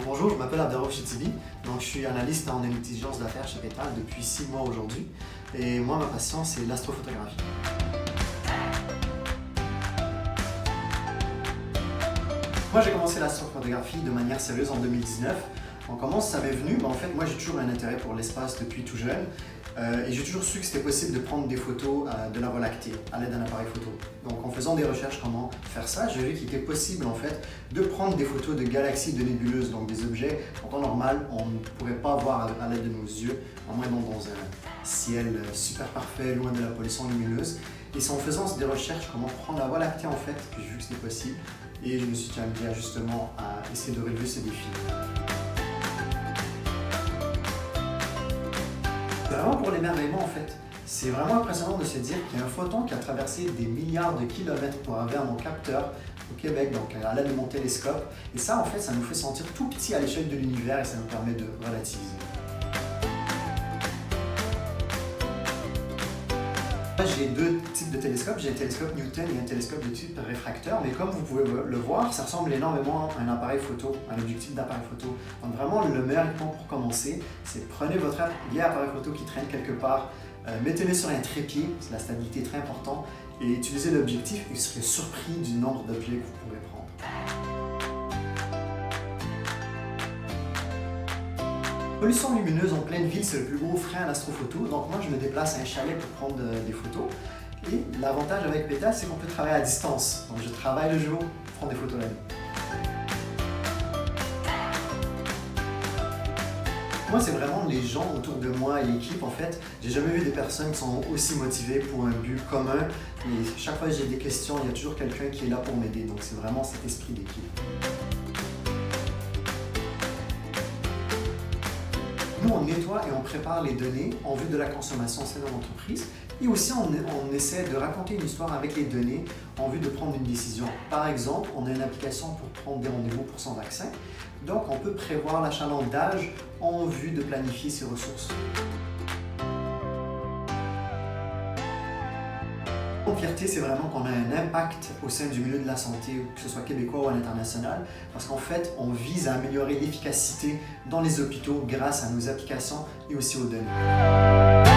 Bonjour, je m'appelle Abderraouf Chitibi, donc je suis analyste en intelligence d'affaires chez Pétal depuis 6 mois aujourd'hui. Et moi, ma passion, c'est l'astrophotographie. Moi, j'ai commencé l'astrophotographie de manière sérieuse en 2019. Donc, comment ça m'est venu? En fait, moi, j'ai toujours un intérêt pour l'espace depuis tout jeune. Et j'ai toujours su que c'était possible de prendre des photos de la Voie lactée à l'aide d'un appareil photo. Donc en faisant des recherches comment faire ça, j'ai vu qu'il était possible en fait de prendre des photos de galaxies, de nébuleuses, donc des objets en temps normal on ne pourrait pas voir à l'aide de nos yeux, à moins dans un ciel super parfait, loin de la pollution lumineuse. Et c'est en faisant des recherches comment prendre la Voie lactée en fait que j'ai vu que c'était possible et je me suis challengé justement à essayer de relever ce défi. Vraiment pour l'émerveillement en fait. C'est vraiment impressionnant de se dire qu'il y a un photon qui a traversé des milliards de kilomètres pour arriver à mon capteur au Québec, donc à l'aide de mon télescope. Et ça en fait, ça nous fait sentir tout petit à l'échelle de l'univers et ça nous permet de relativiser. J'ai deux types de télescopes, j'ai un télescope Newton et un télescope de type réfracteur, mais comme vous pouvez le voir, ça ressemble énormément à un appareil photo, un objectif d'appareil photo. Donc vraiment, le meilleur temps pour commencer, c'est prenez votre vieil appareil photo qui traîne quelque part, mettez-le sur un trépied, la stabilité est très importante, et utilisez l'objectif et vous serez surpris du nombre d'objets que vous pourrez prendre. Pollution lumineuse en pleine ville, c'est le plus gros frein à l'astrophoto. Donc moi, je me déplace à un chalet pour prendre des photos. Et l'avantage avec Pétal, c'est qu'on peut travailler à distance. Donc je travaille le jour, je prends des photos la nuit. Moi, c'est vraiment les gens autour de moi et l'équipe. En fait, j'ai jamais vu des personnes qui sont aussi motivées pour un but commun. Et chaque fois que j'ai des questions, il y a toujours quelqu'un qui est là pour m'aider. Donc c'est vraiment cet esprit d'équipe. Nous, on nettoie et on prépare les données en vue de la consommation au sein de l'entreprise. Et aussi, on essaie de raconter une histoire avec les données en vue de prendre une décision. Par exemple, on a une application pour prendre des rendez-vous pour son vaccin. Donc, on peut prévoir l'achalandage en vue de planifier ses ressources. Notre fierté, c'est vraiment qu'on a un impact au sein du milieu de la santé, que ce soit québécois ou à l'international, parce qu'en fait, on vise à améliorer l'efficacité dans les hôpitaux grâce à nos applications et aussi aux données.